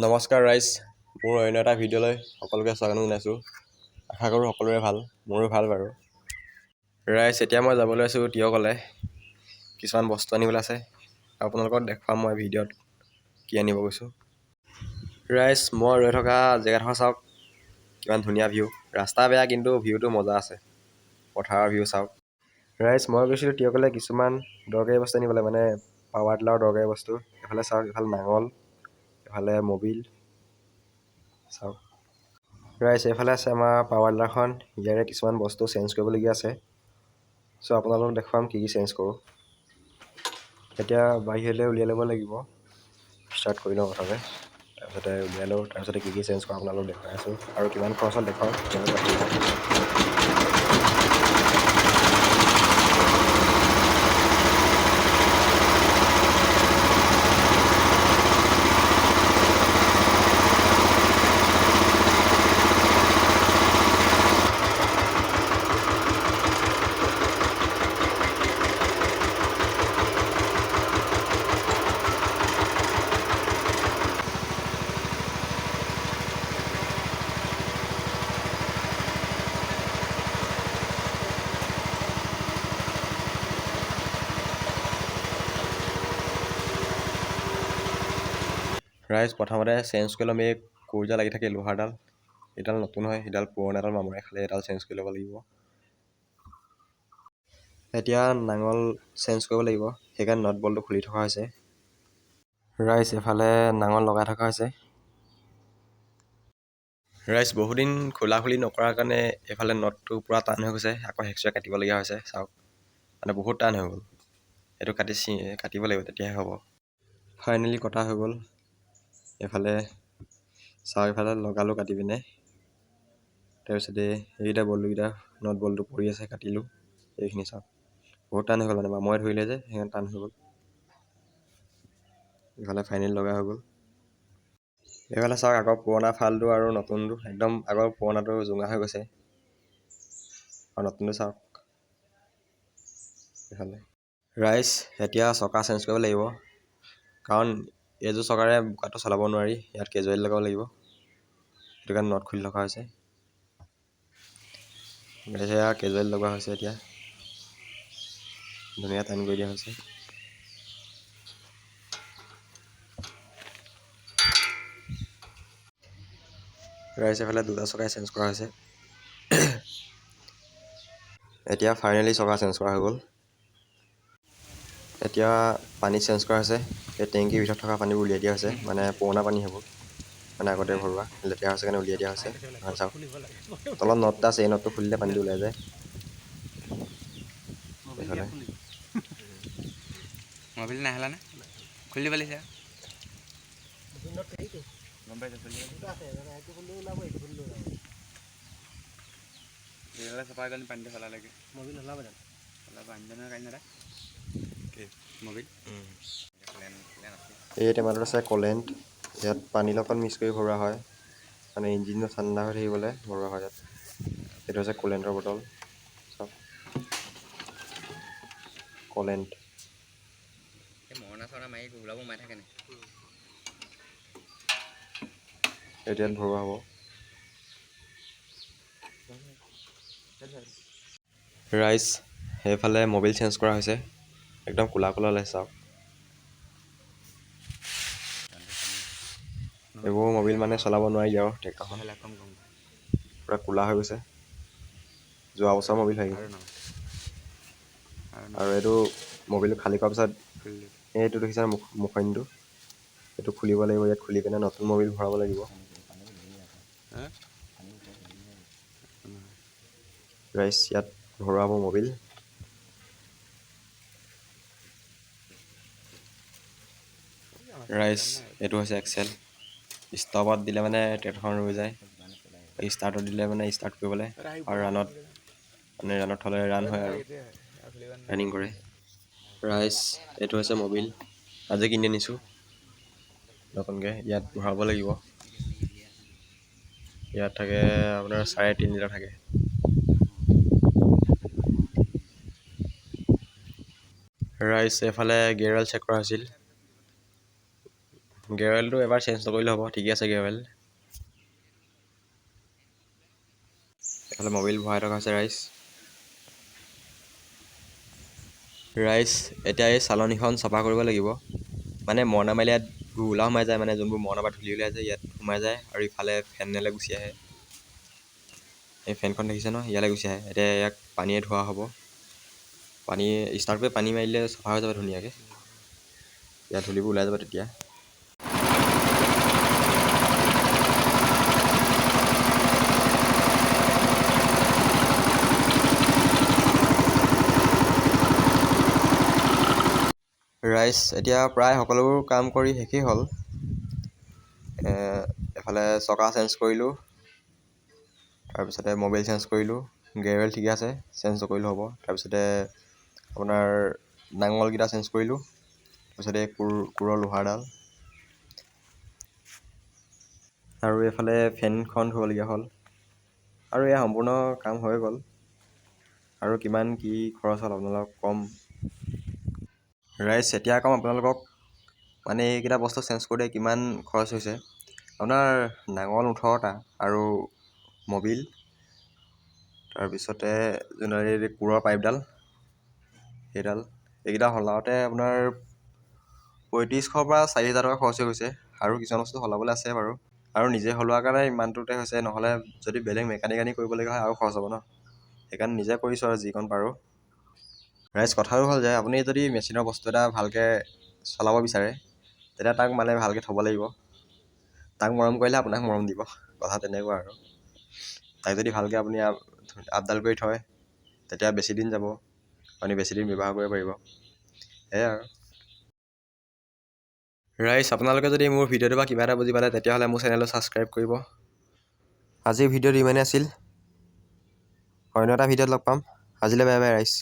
নমস্কাৰ ৰাইজ, মোৰ অন্য এটা ভিডিঅ'লৈ সকলোকে স্বাগতম জনাইছোঁ। আশা কৰোঁ সকলোৰে ভাল, মোৰো ভাল বাৰু। ৰাইজ, এতিয়া মই যাবলৈ আছোঁ তিয়কলৈ। কিছুমান বস্তু আনিবলৈ আছে, আপোনালোকক দেখুৱাম মই ভিডিঅ'ত কি আনিব গৈছোঁ। ৰাইজ, মই ৰৈ থকা জেগাডোখৰ চাওক, কিমান ধুনীয়া ভিউ। ৰাস্তা বেয়া কিন্তু ভিউটো মজা আছে, পথাৰৰ ভিউ চাওক। ৰাইজ, মই গৈছিলোঁ তিয়কলৈ কিছুমান দৰকাৰী বস্তু আনিবলৈ, মানে পাৱাৰ টিলাৰৰ দৰকাৰী বস্তু। এফালে চাওক, এফালে নাঙল, এফালে মবিল চাওক। ৰাইজ, এইফালে আছে আমাৰ পাৱাৰ টিলাৰখন। ইয়াৰে কিছুমান বস্তু চেঞ্জ কৰিবলগীয়া আছে, চ' আপোনালোকক দেখুৱাম কি চেঞ্জ কৰোঁ। এতিয়া বাহিৰলৈ উলিয়াই ল'ব লাগিব, ষ্টাৰ্ট কৰি লওঁ প্ৰথমে, তাৰপিছতে উলিয়াই লওঁ, তাৰপিছতে কি চেঞ্জ কৰোঁ আপোনালোকক দেখুৱাই আছোঁ, আৰু কিমান খৰচ হ'ল দেখুৱাওঁ। ৰাইজ, প্ৰথমতে চেঞ্জ কৰি ল'ম এই কোৰজা লাগি থাকে লোহাৰডাল। এইডাল নতুন হয়, সেইডাল পুৰণাডাল মামৰে খালে, এডাল চেঞ্জ কৰি ল'ব লাগিব। এতিয়া নাঙল চেঞ্জ কৰিব লাগিব, সেইকাৰণে নট বলটো খুলি থকা হৈছে। ৰাইজ, এফালে নাঙল লগাই থকা হৈছে। ৰাইজ, বহুদিন খোলা খুলি নকৰাৰ কাৰণে এইফালে নটটো পূৰা টান হৈ গৈছে, আকৌ হেকচুৱে কাটিবলগীয়া হৈছে চাওক, মানে বহুত টান হৈ গ'ল। এইটো কাটিব লাগিব, তেতিয়াহে হ'ব। ফাইনেলি কটা হৈ গ'ল। এইফালে চাওক, এইফালে লগালোঁ কাটি পিনে, তাৰপিছতে এইকেইটা বল্টুকেইটা নট বল্টটো পৰি আছে, কাটিলোঁ। এইখিনি চাওক, বহুত টান হৈ গ'ল, মানে মামৰে ধৰিলে যে সেইকাৰণে টান হৈ গ'ল। এইফালে ফাইনেলি লগা হৈ গ'ল। এইফালে চাওক, আগৰ পুৰণা ফালটো আৰু নতুনটো, একদম আগৰ পুৰণাটো জোঙা হৈ গৈছে, আৰু নতুনটো চাওক এইফালে। ৰাইজ, এতিয়া চকা চেঞ্জ কৰিব লাগিব, কাৰণ এইযোৰ চকাৰে বোকাটো চলাব নোৱাৰি, ইয়াত কেজুৱেল লগাব লাগিব, সেইটো কাৰণে নট খুলি থকা হৈছে। সেয়া কেজুৱেল লগোৱা হৈছে, এতিয়া ধুনীয়া টাইম কৰি দিয়া হৈছে। ৰাইজ, এইফালে দুটা চকাই চেঞ্জ কৰা হৈছে। এতিয়া ফাইনেলি চকা চেঞ্জ কৰা হৈ গ'ল। এতিয়া পানী চেঞ্জ কৰা হৈছে, এই টেংকীৰ ভিতৰত থকা পানীবোৰ উলিয়াই দিয়া হৈছে, মানে পুৰণা পানী সেইবোৰ, মানে আগতে ভৰোৱা লেতেৰা হৈছে কাৰণে উলিয়াই দিয়া হৈছে। চাওক, তলত নট এটা আছে, এই নটটো খুলিলে পানীটো ওলাই যায়। এইফালে মোবাইল নাহিলা নে? খুলি দিব লাগিছে। চফা কৰি পানীটো হলা লাগে। মোবাইল হলাব জানো? হলাব আনিলে কাইনা দা। মোবাইল এই টেমাটোত আছে কলেণ্ট, ইয়াত পানীৰ লগত মিক্স কৰি ভৰোৱা হয়, মানে ইঞ্জিনটো ঠাণ্ডা হৈ থাকিবলৈ ভৰোৱা হয় ইয়াত। এইটো হৈছে কুলেণ্টৰ বটল, চাওক কলেণ্ট। মৰণা চৰণা মাৰি ওলাব মাৰি থাকে নে? এইটো ইয়াত ভৰোৱা হ'ব। ৰাইজ, সেইফালে মবিল চেঞ্জ কৰা হৈছে, একদম ক'লা ক'লা ওলাইছে চাওক। এইবোৰ মবিল মানে চলাব নোৱাৰি আৰু, ট্ৰেক্টৰখন পূৰা ক'লা হৈ গৈছে, যোৱা বছৰ মবিল হৈ গ'ল। আৰু এইটো মবিলটো খালী কৰাৰ পিছত এইটো দেখিছে মুখনিটো, এইটো খুলিব লাগিব, ইয়াত খুলি পিনে নতুন মবিল ভৰাব লাগিব। ৰাইজ, ইয়াত ভৰোৱা হ'ব মবিল। ৰাইজ, এইটো হৈছে এক্সেল, ষ্টপত দিলে মানে ট্ৰেক্টৰখন ৰৈ যায়, ষ্টাৰ্টত দিলে মানে ষ্টাৰ্ট কৰিবলৈ, আৰু ৰাণত থ'লে ৰাণ হয় আৰু ৰানিং কৰে। ৰাইজ, এইটো হৈছে মবিল, আজি কিনি আনিছোঁ নতুনকৈ, ইয়াত ভৰাব লাগিব। ইয়াত থাকে আপোনাৰ 3.5 লিটাৰ থাকে। ৰাইজ, এইফালে গিয়াৰ অইল চেক কৰা হৈছিল, গেৱেলটো এবাৰ চেঞ্জ নকৰিলে হ'ব, ঠিকে আছে গেৱেল। এইফালে মবিল ভৰাই থকা হৈছে ৰাইচ। এতিয়া এই চালনীখন চাফা কৰিব লাগিব, মানে মৰণা মাৰিলে ইয়াত ঘোলা সোমাই যায়, মানে যোনবোৰ মৰণা পৰা ধূলি ওলাই যায় ইয়াত সোমাই যায়, আৰু ইফালে ফেনলৈ গুচি আহে। এই ফেনখন দেখিছে ন, ইয়ালৈ গুচি আহে। এতিয়া ইয়াক পানীয়ে ধোৱা হ'ব, পানী ষ্টাৰ্ট কৰি পানী মাৰিলে চাফা হৈ যাব ধুনীয়াকৈ, ইয়াত ধূলিবোৰ ওলাই যাব তেতিয়া। ৰাইচ এতিয়া প্ৰায় সকলোবোৰ কাম কৰি শেষেই হ'ল। এফালে চকা চেঞ্জ কৰিলোঁ, তাৰপিছতে মবিল চেঞ্জ কৰিলোঁ, গেৱেল ঠিকে আছে, চেঞ্জ নকৰিলেও হ'ব। তাৰপিছতে আপোনাৰ নাঙলকেইটা চেঞ্জ কৰিলোঁ, তাৰপিছতে কোৰৰ লোহাৰডাল, আৰু এইফালে ফেনখন ধুবলগীয়া হ'ল। আৰু এয়া সম্পূৰ্ণ কাম হৈ গ'ল। আৰু কিমান কি খৰচ হ'ল আপোনালোকক ক'ম। ৰাইচ এতিয়া ক'ম আপোনালোকক, মানে এইকেইটা বস্তু চেঞ্জ কৰোঁতে কিমান খৰচ হৈছে। আপোনাৰ নাঙল 18টা আৰু মবিল, তাৰপিছতে যোনডাল কোৰৰ পাইপডাল সেইডাল, এইকেইটা সলাওঁতে আপোনাৰ 3500 পৰা 4000 টকা খৰচ হৈ গৈছে। আৰু কিছুমান বস্তু সলাবলৈ আছে বাৰু, আৰু নিজে সলোৱাৰ কাৰণে ইমানটোতে হৈছে, নহ'লে যদি বেলেগ মেকানিক আনি কৰিবলগীয়া হয় আৰু খৰচ হ'ব ন, সেইকাৰণে নিজে কৰিছোঁ আৰু যিকণ পাৰোঁ। ৰাইজ কথাটো হ'ল যে আপুনি যদি মেচিনৰ বস্তু এটা ভালকৈ চলাব বিচাৰে, তেতিয়া তাক মানে ভালকৈ থ'ব লাগিব। তাক মৰম কৰিলে আপোনাক মৰম দিব, কথা তেনেকুৱা আৰু। তাক যদি ভালকৈ আপুনি আপডাল কৰি থয়, তেতিয়া বেছি দিন যাব, আপুনি বেছি দিন ব্যৱহাৰ কৰিব পাৰিব, সেয়াই আৰু। ৰাইজ আপোনালোকে যদি মোৰ ভিডিঅ'টো বা কিবা এটা বুজি পালে, তেতিয়াহ'লে মোৰ চেনেলটো ছাবস্ক্ৰাইব কৰিব। আজিৰ ভিডিঅ'টো ইমানেই আছিল, অন্য এটা ভিডিঅ'ত লগ পাম। আজিলৈ বাই বাই ৰাইজ।